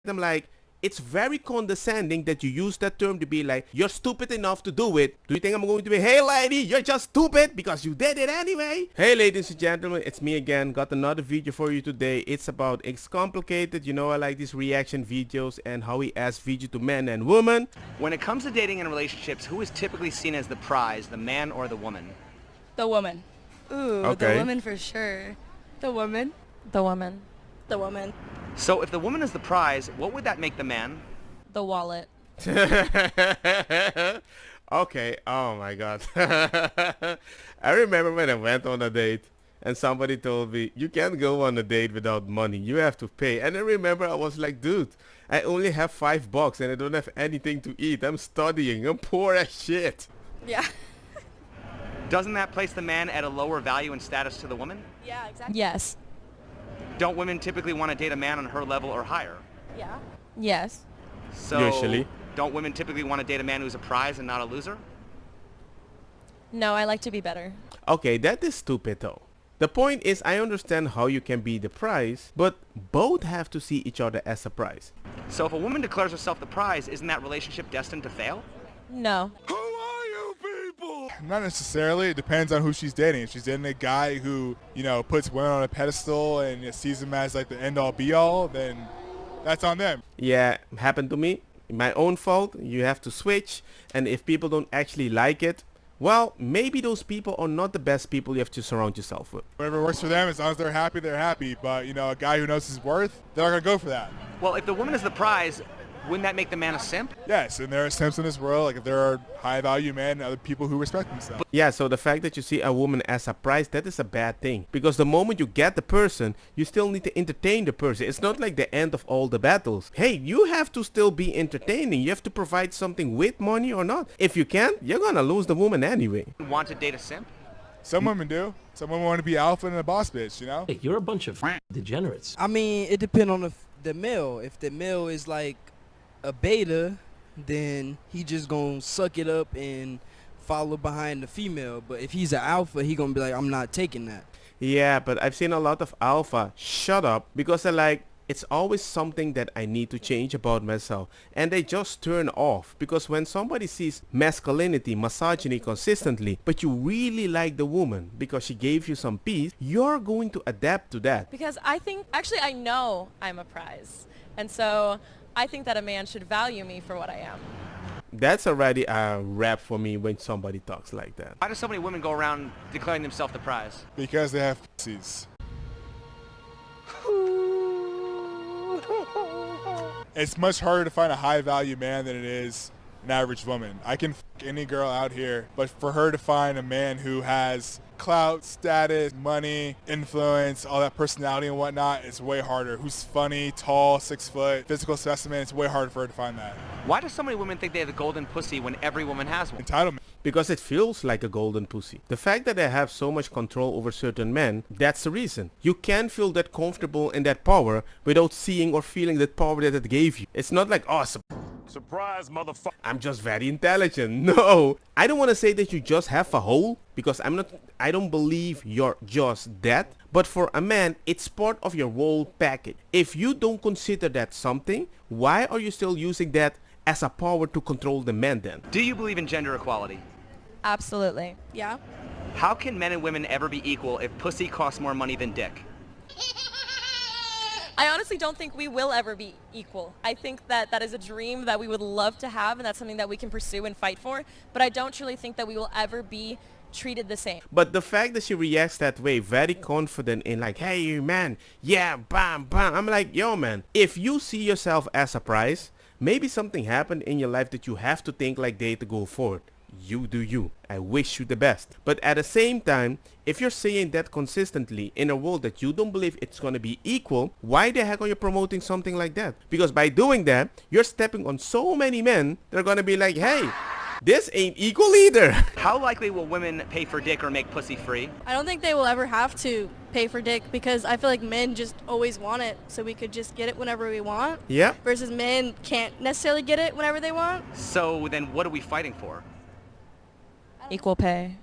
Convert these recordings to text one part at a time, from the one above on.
I'm like, it's very condescending that you use that term to be like, you're stupid enough to do it. Do you think I'm going to be, hey lady, you're just stupid because you did it anyway? Hey ladies and gentlemen, it's me again. Got another video for you today. It's about It's Complicated. You know I like these reaction videos and how we ask video to men and women. When it comes to dating and relationships, who is typically seen as the prize, the man or the woman? The woman. Ooh, Okay. the woman for sure. The woman. The woman. The woman. So if the woman is the prize, what would that make the man? The wallet. Okay, oh my god. I remember when I went on a date and somebody told me, you can't go on a date without money, you have to pay. And I remember I was like, dude, I only have $5 and I don't have anything to eat. I'm studying, I'm poor as shit. Yeah. Doesn't that place the man at a lower value and status to the woman? Yeah, exactly. Yes. Don't women typically want to date a man on her level or higher? Yeah. Yes. So Usually. Don't women typically want to date a man who's a prize and not a loser? No, I like to be better. Okay, that is stupid though. The point is, I understand how you can be the prize, but both have to see each other as a prize. So if a woman declares herself the prize, isn't that relationship destined to fail? No. Not necessarily. It depends on who she's dating. If she's dating a guy who, you know, puts women on a pedestal and sees them as like the end-all be-all, then that's on them. Yeah, happened to me. My own fault. You have to switch. And if people don't actually like it, well, maybe those people are not the best people you have to surround yourself with. Whatever works for them, as long as they're happy, they're happy. But, you know, a guy who knows his worth, they're not going to go for that. Well, if the woman is the prize, wouldn't that make the man a simp? Yes, and there are simps in this world. Like, if there are high-value men and other people who respect themselves. Yeah, so the fact that you see a woman as a prize, that is a bad thing. Because the moment you get the person, you still need to entertain the person. It's not like the end of all the battles. Hey, you have to still be entertaining. You have to provide something with money or not. If you can't, you're gonna lose the woman anyway. Want to date a simp? Some women do. Some women want to be alpha and a boss bitch, you know? Hey, you're a bunch of degenerates. I mean, it depends on the male. If the male is like a beta, then he just gonna suck it up and follow behind the female. But if he's an alpha, he gonna be like, I'm not taking that. Yeah, but I've seen a lot of alpha shut up because they're like, it's always something that I need to change about myself. And they just turn off because when somebody sees masculinity, misogyny consistently, but you really like the woman because she gave you some peace, you're going to adapt to that. Because I think, actually I know I'm a prize. And so I think that a man should value me for what I am. That's already a wrap for me when somebody talks like that. Why do so many women go around declaring themselves the prize? Because they have pussies. It's much harder to find a high-value man than it is an average woman. I can f any girl out here, but for her to find a man who has clout, status, money, influence, all that personality and whatnot, it's way harder. Who's funny, tall, 6 foot, physical specimen, it's way harder for her to find that. Why do so many women think they have the golden pussy when every woman has one? Entitlement. Because it feels like a golden pussy. The fact that they have so much control over certain men, that's the reason. You can't feel that comfortable in that power without seeing or feeling that power that it gave you. It's not like, oh, surprise, motherfucker, I'm just very intelligent. No, I don't want to say that you just have a hole because I don't believe you're just that. But for a man, it's part of your whole package. If you don't consider that something, why are you still using that as a power to control the man then? Do you believe in gender equality? Absolutely. Yeah. How can men and women ever be equal if pussy costs more money than dick? I honestly don't think we will ever be equal. I think that that is a dream that we would love to have, and that's something that we can pursue and fight for. But I don't truly think that we will ever be treated the same. But the fact that she reacts that way, very confident in like, hey man, yeah, bam, bam. I'm like, yo man, if you see yourself as a prize, maybe something happened in your life that you have to think like they to go forward. You do you. I wish you the best. But at the same time, if you're saying that consistently in a world that you don't believe it's going to be equal, why the heck are you promoting something like that? Because by doing that, you're stepping on so many men that are going to be like, hey, this ain't equal either. How likely will women pay for dick or make pussy free? I don't think they will ever have to pay for dick because I feel like men just always want it, so we could just get it whenever we want. Yeah. Versus men can't necessarily get it whenever they want. So then what are we fighting for? Equal pay.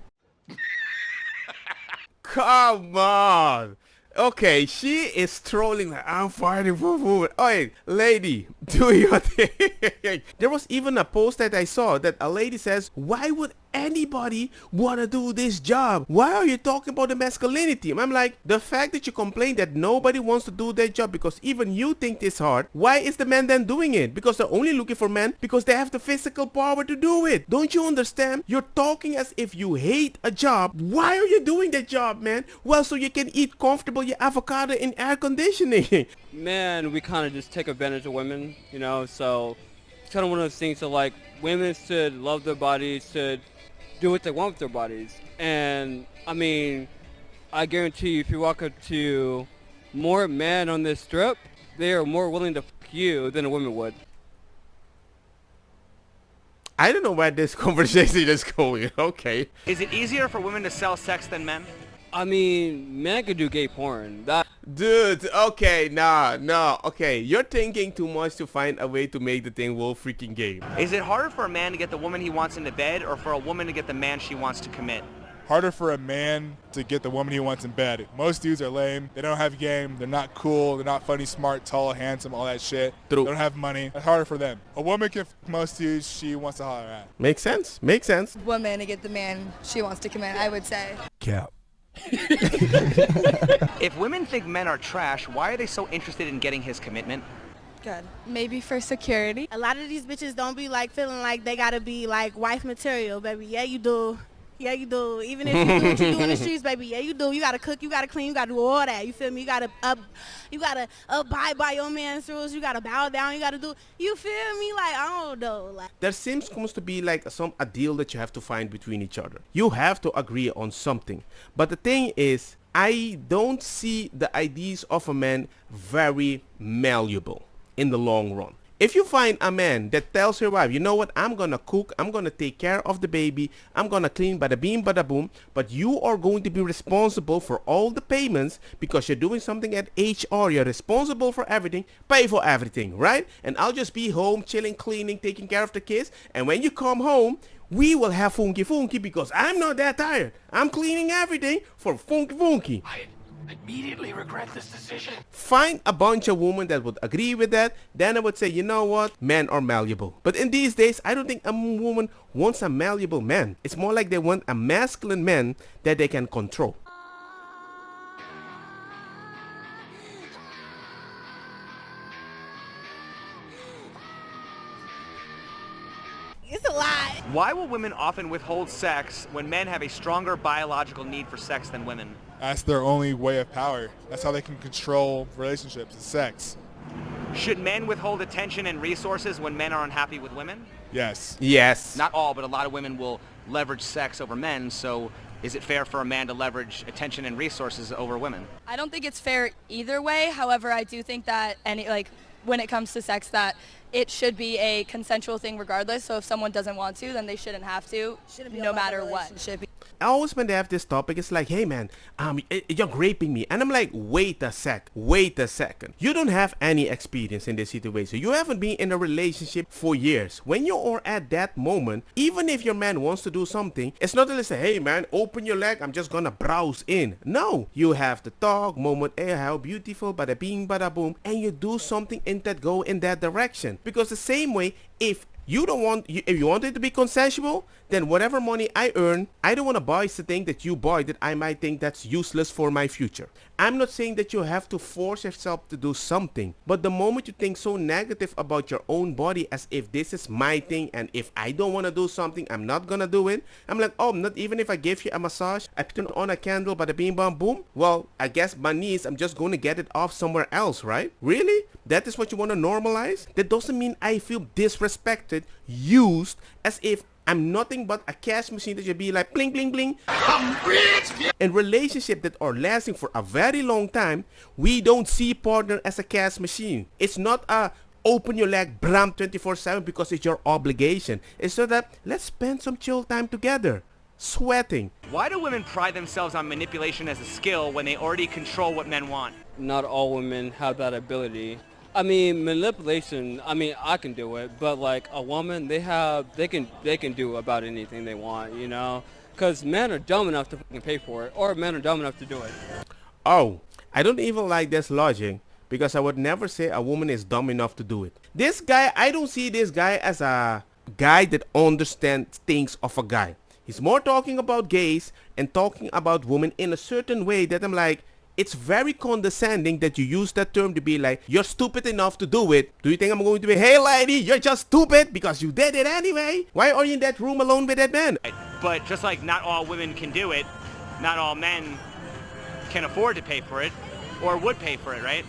Come on. Okay, she is trolling like, I'm fighting for women. Hey, lady, do your thing. There was even a post that I saw that a lady says, why would anybody want to do this job? Why are you talking about the masculinity? And I'm like, the fact that you complain that nobody wants to do their job because even you think it's hard, why is the man then doing it? Because they're only looking for men because they have the physical power to do it. Don't you understand? You're talking as if you hate a job. Why are you doing that job, man? Well, so you can eat comfortable your avocado in air conditioning. Man, we kind of just take advantage of women, you know, so it's kind of one of those things. So like, women should love their bodies, should do what they want with their bodies. And I mean, I guarantee you, if you walk up to more men on this strip, they are more willing to fuck you than a woman would. I don't know where this conversation is going. Okay. Is it easier for women to sell sex than men? I mean, men could do gay porn. That Dude, okay, nah, okay. You're thinking too much to find a way to make the thing world freaking game. Is it harder for a man to get the woman he wants into bed or for a woman to get the man she wants to commit? Harder for a man to get the woman he wants in bed. Most dudes are lame. They don't have game. They're not cool. They're not funny, smart, tall, handsome, all that shit. True. They don't have money. It's harder for them. A woman can most dudes she wants to holler at. Makes sense, makes sense. Woman to get the man she wants to commit, I would say. Cap. If women think men are trash, why are they so interested in getting his commitment? Good. Maybe for security. A lot of these bitches don't be like feeling like they gotta be like wife material, baby. Yeah, you do. Yeah, you do. Even if you do what you do in the streets, baby. Yeah, you do. You gotta cook. You gotta clean. You gotta do all that. You feel me? You gotta abide by your man's rules. You gotta bow down. You gotta do. You feel me? Like, I don't know. Like, There seems to be like a deal that you have to find between each other. You have to agree on something. But the thing is, I don't see the ideas of a man very malleable in the long run. If you find a man that tells your wife, you know what, I'm gonna cook, I'm gonna take care of the baby, I'm gonna clean, bada beam, bada boom, but you are going to be responsible for all the payments because you're doing something at HR, you're responsible for everything, pay for everything, right? And I'll just be home, chilling, cleaning, taking care of the kids, and when you come home, we will have funky funky because I'm not that tired. I'm cleaning everything for funky funky. Immediately regret this decision. Find a bunch of women that would agree with that. Then I would say, you know what? Men are malleable. But in these days, I don't think a woman wants a malleable man. It's more like they want a masculine man that they can control. it's a lot. Why will women often withhold sex when men have a stronger biological need for sex than women? That's their only way of power. That's how they can control relationships, is sex. Should men withhold attention and resources when men are unhappy with women? Yes. Yes. Not all, but a lot of women will leverage sex over men, so is it fair for a man to leverage attention and resources over women? I don't think it's fair either way. However, I do think that when it comes to sex, that it should be a consensual thing regardless. So if someone doesn't want to, then they shouldn't have to, no matter what. Always when they have this topic, it's like, hey man, you're raping me. And I'm like, wait a second. You don't have any experience in this situation. You haven't been in a relationship for years. When you are at that moment, even if your man wants to do something, it's not to say, hey man, open your leg, I'm just gonna browse in. No, you have to talk, moment, hey, how beautiful, bada bing, bada boom, and you do something in that go in that direction. Because the same way, if you want it to be consensual, then whatever money I earn, I don't want to buy the thing that you buy that I might think that's useless for my future. I'm not saying that you have to force yourself to do something, but the moment you think so negative about your own body as if this is my thing and if I don't want to do something, I'm not gonna do it. I'm like, oh, not even if I give you a massage, I turn on a candle, bada bing bam boom. Well, I guess my knees, I'm just going to get it off somewhere else, right? Really? That is what you want to normalize? That doesn't mean I feel disrespected, used, as if I'm nothing but a cash machine that should be like bling bling bling. I'm rich. In relationships that are lasting for a very long time, we don't see partner as a cash machine. It's not a open your leg bram 24/7 because it's your obligation. It's so that let's spend some chill time together. Sweating. Why do women pride themselves on manipulation as a skill when they already control what men want? not all women have that ability. I mean, manipulation, I mean, I can do it, but like a woman, they can do about anything they want, you know? Because men are dumb enough to fucking pay for it, or men are dumb enough to do it. Oh, I don't even like this logic because I would never say a woman is dumb enough to do it. This guy, I don't see this guy as a guy that understands things of a guy. He's more talking about gays and talking about women in a certain way that I'm like, it's very condescending that you use that term to be like, you're stupid enough to do it. Do you think I'm going to be, hey lady, you're just stupid because you did it anyway? Why are you in that room alone with that man? But just like not all women can do it, not all men can afford to pay for it or would pay for it, right?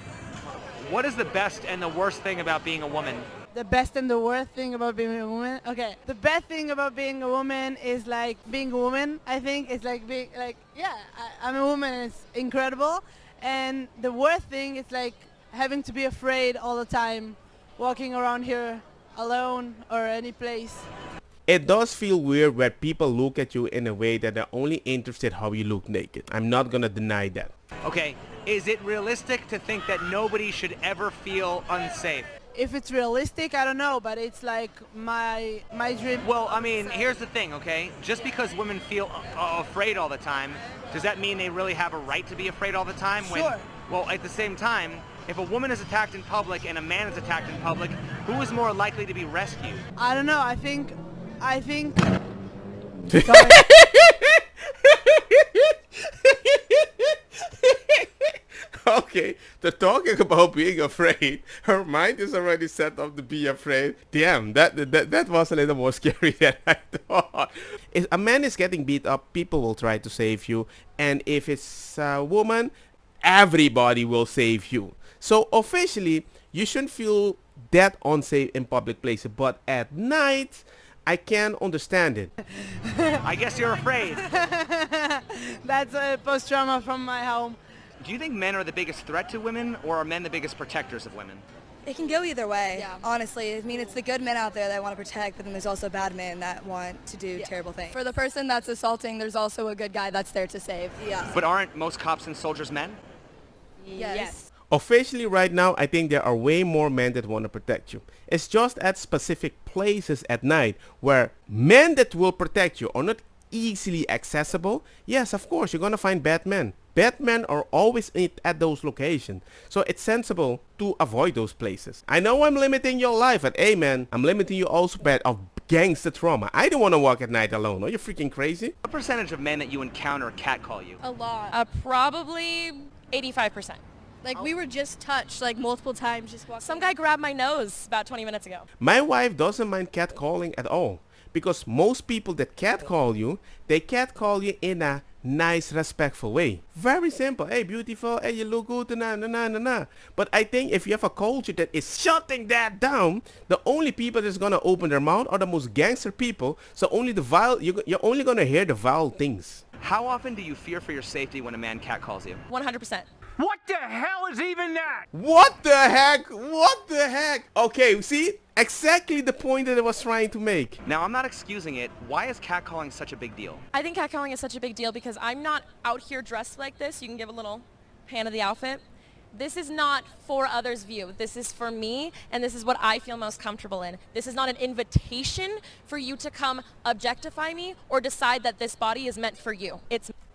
What is the best and the worst thing about being a woman? The best and the worst thing about being a woman? Okay. The best thing about being a woman is like being a woman. I think it's like being like, yeah, I'm a woman and it's incredible. And the worst thing is like having to be afraid all the time, walking around here alone or any place. It does feel weird where people look at you in a way that they're only interested how you look naked. I'm not gonna deny that. Okay, is it realistic to think that nobody should ever feel unsafe? If it's realistic, I don't know, but it's like my dream. Well, I mean, here's the thing, okay? Just because women feel afraid all the time, does that mean they really have a right to be afraid all the time? Sure. Well, at the same time, if a woman is attacked in public and a man is attacked in public, who is more likely to be rescued? I don't know. I think. Okay, they're talking about being afraid. Her mind is already set up to be afraid. Damn, that was a little more scary than I thought. If a man is getting beat up, people will try to save you. And if it's a woman, everybody will save you. So officially, you shouldn't feel that unsafe in public places. But at night, I can understand it. I guess you're afraid. That's a post-trauma from my home. Do you think men are the biggest threat to women, or are men the biggest protectors of women? It can go either way, honestly. I mean, it's the good men out there that want to protect, but then there's also bad men that want to do terrible things. For the person that's assaulting, there's also a good guy that's there to save. Yeah. But aren't most cops and soldiers men? Yes. Officially right now, I think there are way more men that want to protect you. It's just at specific places at night where men that will protect you are not easily accessible. Yes, of course, you're going to find bad men. Bad men are always at those locations. So it's sensible to avoid those places. I know I'm limiting your life, but hey man, I'm limiting you also of gangster trauma. I don't want to walk at night alone. Are you freaking crazy? What percentage of men that you encounter catcall you? A lot. Probably 85%. Like we were just touched like multiple times just walking. Some guy grabbed my nose about 20 minutes ago. My wife doesn't mind catcalling at all. Because most people that catcall you, they catcall you in a nice, respectful way. Very simple. Hey, beautiful. Hey, you look good. Nah, nah, nah, nah, nah. But I think if you have a culture that is shutting that down, the only people that's going to open their mouth are the most gangster people. So only the vile, you're only going to hear the vile things. How often do you fear for your safety when a man catcalls you? 100%. What the hell is even that? What the heck? What the heck? Okay, see? Exactly the point that I was trying to make. Now, I'm not excusing it. Why is catcalling such a big deal? I think catcalling is such a big deal because I'm not out here dressed like this. You can give a little pan of the outfit. This is not for others' view. This is for me, and this is what I feel most comfortable in. This is not an invitation for you to come objectify me or decide that this body is meant for you.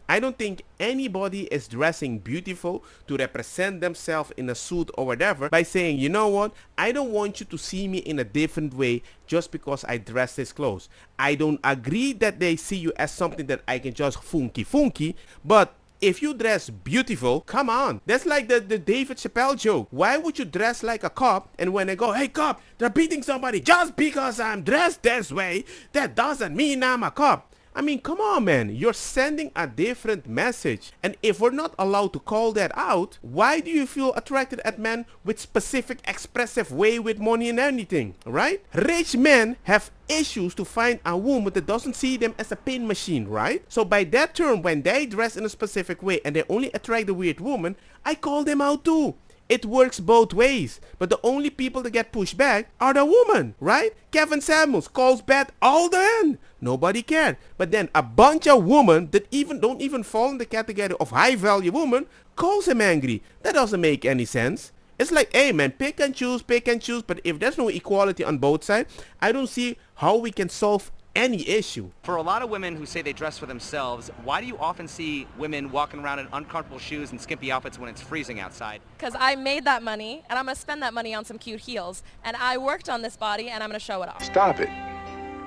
I don't think anybody is dressing beautiful to represent themselves in a suit or whatever by saying, you know what, I don't want you to see me in a different way just because I dress this clothes. I don't agree that they see you as something that I can just funky, but if you dress beautiful, come on. That's like the David Chappelle joke. Why would you dress like a cop and when they go, hey cop, they're beating somebody just because I'm dressed this way, that doesn't mean I'm a cop. I mean, come on, man. You're sending a different message. And if we're not allowed to call that out, why do you feel attracted at men with specific expressive way with money and anything, right? Rich men have issues to find a woman that doesn't see them as a pin machine, right? So by that term, when they dress in a specific way and they only attract the weird woman, I call them out too. It works both ways, but the only people that get pushed back are the women, right? Kevin Samuels calls Beth Alden. Nobody cared. But then a bunch of women that don't even fall in the category of high value women calls him angry. That doesn't make any sense. It's like, hey man, pick and choose, but if there's no equality on both sides, I don't see how we can solve any issue. For a lot of women who say they dress for themselves, why do you often see women walking around in uncomfortable shoes and skimpy outfits when it's freezing outside? Because I made that money, and I'm going to spend that money on some cute heels. And I worked on this body, and I'm going to show it off. Stop it.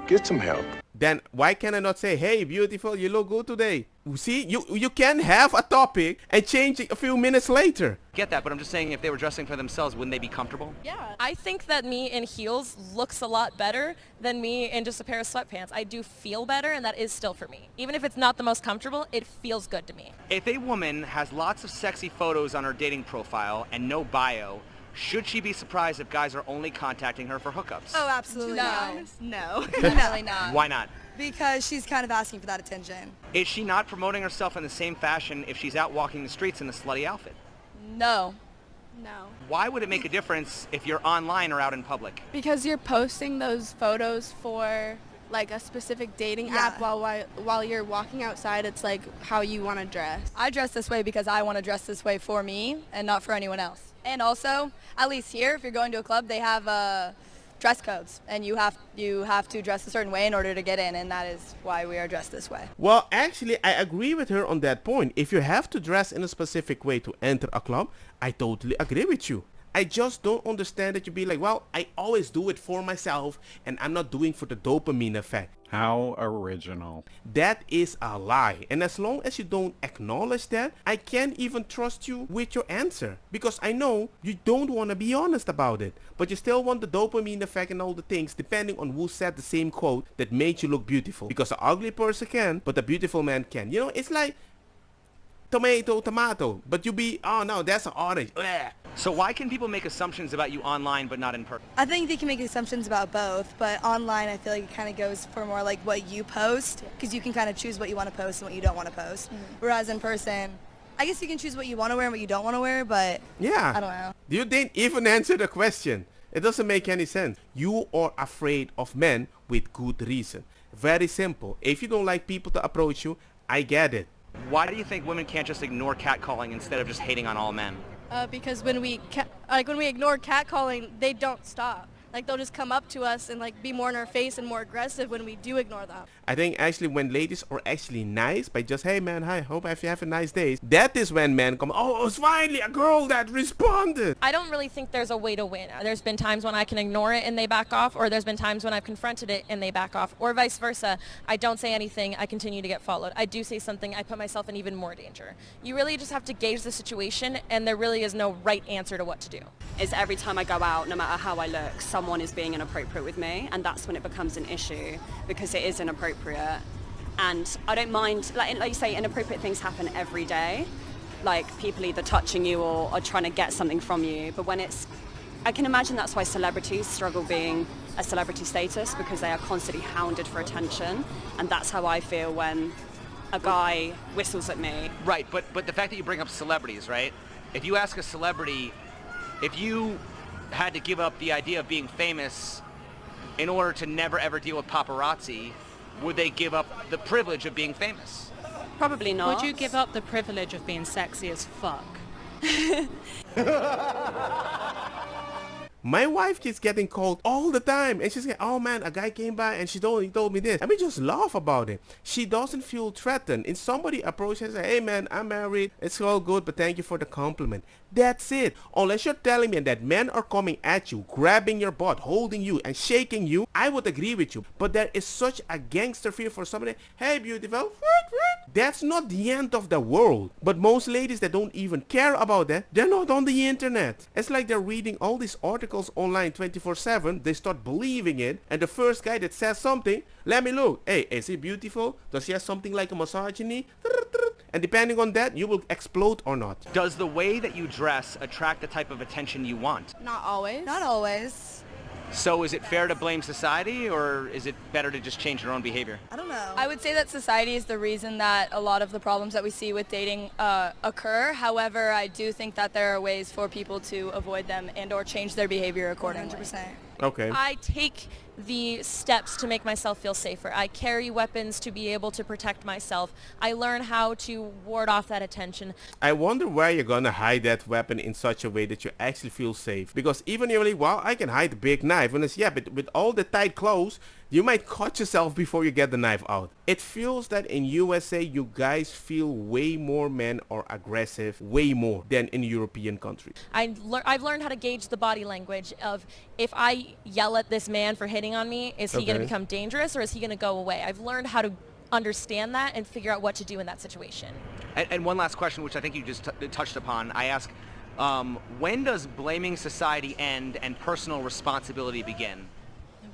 Get some help. Then why can I not say, hey, beautiful, you look good today? See, you can have a topic and change it a few minutes later. Get that, but I'm just saying if they were dressing for themselves, wouldn't they be comfortable? Yeah. I think that me in heels looks a lot better than me in just a pair of sweatpants. I do feel better, and that is still for me. Even if it's not the most comfortable, it feels good to me. If a woman has lots of sexy photos on her dating profile and no bio, should she be surprised if guys are only contacting her for hookups? Oh, absolutely No. No. Definitely not. Why not? Because she's kind of asking for that attention. Is she not promoting herself in the same fashion if she's out walking the streets in a slutty outfit? No. No. Why would it make a difference if you're online or out in public? Because you're posting those photos for like a specific dating app while you're walking outside. It's like how you want to dress. I dress this way because I want to dress this way for me and not for anyone else. And also, at least here, if you're going to a club, they have dress codes, and you have to dress a certain way in order to get in, and that is why we are dressed this way. Well, actually, I agree with her on that point. If you have to dress in a specific way to enter a club, I totally agree with you. I just don't understand that you be like, well, I always do it for myself and I'm not doing for the dopamine effect. How original. That is a lie. And as long as you don't acknowledge that, I can't even trust you with your answer. Because I know you don't want to be honest about it. But you still want the dopamine effect and all the things, depending on who said the same quote that made you look beautiful. Because the ugly person can, but the beautiful man can. You know, it's like tomato, but you be, oh no, that's an orange. Ugh. So why can people make assumptions about you online but not in person? I think they can make assumptions about both, but online I feel like it kind of goes for more like what you post, because you can kind of choose what you want to post and what you don't want to post. Whereas in person, I guess you can choose what you want to wear and what you don't want to wear, but yeah, I don't know. You didn't even answer the question. It doesn't make any sense. You are afraid of men with good reason. Very simple. If you don't like people to approach you, I get it. Why do you think women can't just ignore catcalling instead of just hating on all men? Because when we ignore catcalling, they don't stop. Like they'll just come up to us and like be more in our face and more aggressive when we do ignore them. I think actually when ladies are actually nice by just, hey man, hi, hope you have a nice day. That is when men come, oh, it's finally a girl that responded. I don't really think there's a way to win. There's been times when I can ignore it and they back off, or there's been times when I've confronted it and they back off, or vice versa. I don't say anything, I continue to get followed. I do say something, I put myself in even more danger. You really just have to gauge the situation, and there really is no right answer to what to do. Is every time I go out, no matter how I look, someone is being inappropriate with me, and that's when it becomes an issue, because it is inappropriate. And I don't mind, like you say, inappropriate things happen every day, like people either touching you or trying to get something from you. But when it's, I can imagine that's why celebrities struggle being a celebrity status, because they are constantly hounded for attention, and that's how I feel when a guy whistles at me. Right, but the fact that you bring up celebrities, right? If you ask a celebrity, if you had to give up the idea of being famous in order to never ever deal with paparazzi, would they give up the privilege of being famous? Probably not. Would you give up the privilege of being sexy as fuck? My wife keeps getting called all the time, and she's like, oh man, a guy came by and he told me this. And we just laugh about it. She doesn't feel threatened. If somebody approaches her and says, hey man, I'm married, it's all good, but thank you for the compliment. That's it. Unless you're telling me that men are coming at you, grabbing your butt, holding you and shaking you, I would agree with you. But there is such a gangster feel for somebody, hey beautiful, that's not the end of the world. But most ladies that don't even care about that, they're not on the internet. It's like they're reading all these articles online 24/7. They start believing it, and the first guy that says something, let me look. Hey, is he beautiful? Does he have something like a misogyny? And depending on that, you will explode or not. Does the way that you dress attract the type of attention you want? Not always. Not always. So is it fair to blame society, or is it better to just change your own behavior? I don't know. I would say that society is the reason that a lot of the problems that we see with dating occur. However, I do think that there are ways for people to avoid them and or change their behavior accordingly. 100%. Okay. I take the steps to make myself feel safer. I carry weapons to be able to protect myself. I learn how to ward off that attention. I wonder where you're gonna hide that weapon in such a way that you actually feel safe. Because even you're like, well, I can hide the big knife. And it's, yeah, but with all the tight clothes, You might cut yourself before you get the knife out. It feels that in USA you guys feel way more men are aggressive, way more than in European countries. I've learned how to gauge the body language of if I yell at this man for hitting on me, is he going to become dangerous or is he going to go away? I've learned how to understand that and figure out what to do in that situation. And one last question, which I think you just touched upon. I ask, when does blaming society end and personal responsibility begin?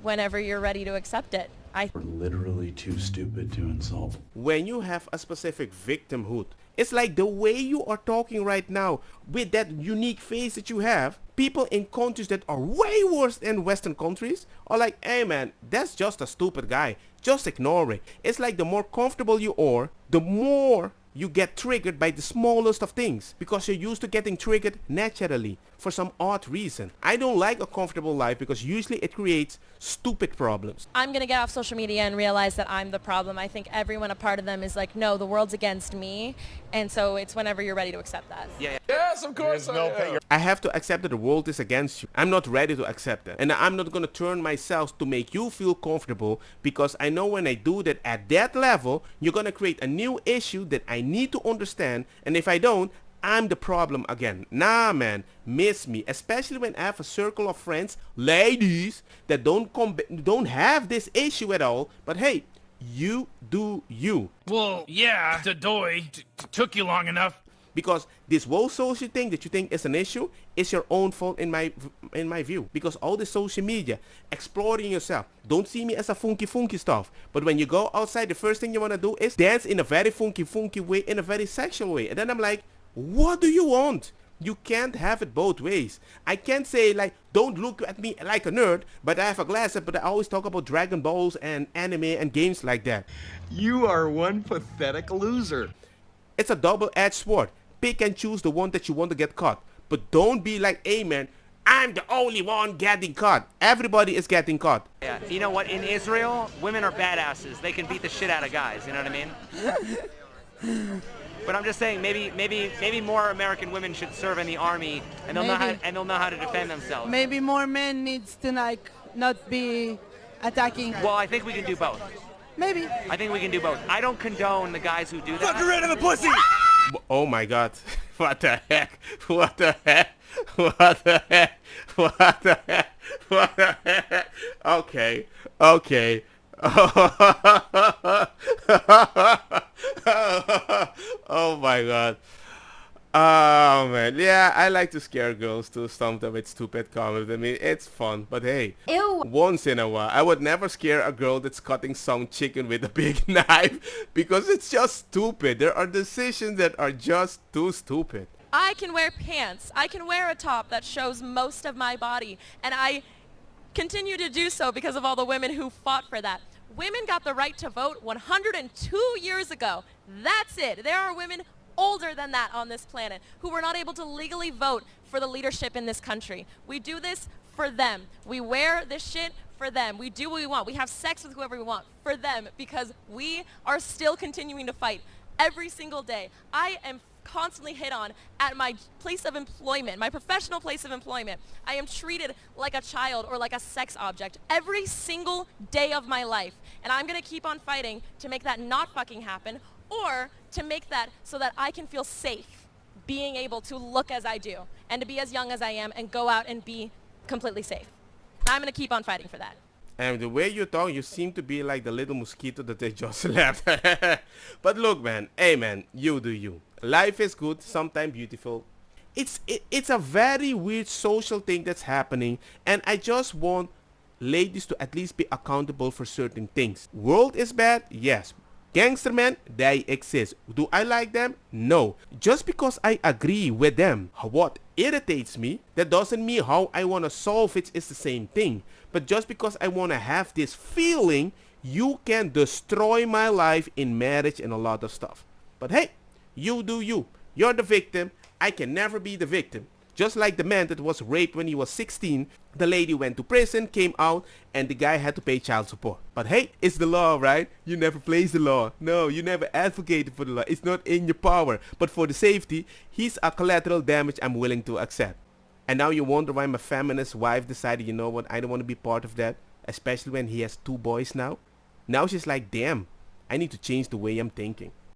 Whenever you're ready to accept it. We're literally too stupid to insult. When you have a specific victimhood, it's like the way you are talking right now with that unique face that you have, people in countries that are way worse than Western countries are like, hey man, that's just a stupid guy. Just ignore it. It's like the more comfortable you are, the more you get triggered by the smallest of things because you're used to getting triggered naturally for some odd reason. I don't like a comfortable life because usually it creates stupid problems. I'm going to get off social media and realize that I'm the problem. I think everyone, a part of them is like, no, the world's against me. And so it's whenever you're ready to accept that. Yes, of course. I have to accept that the world is against you. I'm not ready to accept that. And I'm not going to turn myself to make you feel comfortable because I know when I do that at that level, you're going to create a new issue that I need to understand. And if I don't, I'm the problem again. Nah, man, miss me. Especially when I have a circle of friends, ladies, that don't have this issue at all. But hey, you do you. Well, yeah, Dadoy took you long enough. Because this whole social thing that you think is an issue is your own fault in my view. Because all the social media, exploring yourself, don't see me as a funky stuff. But when you go outside, the first thing you want to do is dance in a very funky way, in a very sexual way. And then I'm like, what do you want? You can't have it both ways. I can't say like, don't look at me like a nerd, but I have a glass up, but I always talk about Dragon Balls and anime and games like that. You are one pathetic loser. It's a double-edged sword. Pick and choose the one that you want to get caught. But don't be like, hey man, I'm the only one getting caught. Everybody is getting caught. Yeah, you know what? In Israel, women are badasses. They can beat the shit out of guys. You know what I mean? But I'm just saying, maybe more American women should serve in the army, and they'll know how to defend themselves. Maybe more men needs to like not be attacking. Well, I think we can do both. Maybe. I think we can do both. I don't condone the guys who do that. Fuck her rid of the pussy! Oh my god. What the heck? What the heck? What the heck? What the heck? What the heck? Okay. Okay. Oh my god. Oh man, yeah, I like to scare girls too, stump them with stupid comments. I mean, it's fun, but hey, once in a while, I would never scare a girl that's cutting some chicken with a big knife because it's just stupid. There are decisions that are just too stupid. I can wear pants. I can wear a top that shows most of my body, and I continue to do so because of all the women who fought for that. Women got the right to vote 102 years ago. That's it. There are women older than that on this planet who were not able to legally vote for the leadership in this country. We do this for them. We wear this shit for them. We do what we want. We have sex with whoever we want for them because we are still continuing to fight every single day. I am constantly hit on at my place of employment, my professional place of employment. I am treated like a child or like a sex object every single day of my life. And I'm going to keep on fighting to make that not fucking happen, or to make that so that I can feel safe being able to look as I do and to be as young as I am and go out and be completely safe. I'm going to keep on fighting for that. And the way you talk, you seem to be like the little mosquito that they just left. But look, man, hey man, you do you. Life is good, sometimes beautiful. It's a very weird social thing that's happening, and I just want ladies to at least be accountable for certain things. World is bad, yes. Gangster men, they exist. Do I like them? No. Just because I agree with them, what irritates me, that doesn't mean how I want to solve it is the same thing. But just because I want to have this feeling, you can destroy my life in marriage and a lot of stuff. But hey, you do you. You're the victim. I can never be the victim. Just like the man that was raped when he was 16, the lady went to prison, came out, and the guy had to pay child support. But hey, it's the law, right? You never place the law. No, you never advocated for the law. It's not in your power. But for the safety, he's a collateral damage I'm willing to accept. And now you wonder why my feminist wife decided, you know what, I don't want to be part of that. especially when he has 2 boys now. Now she's like, damn, I need to change the way I'm thinking.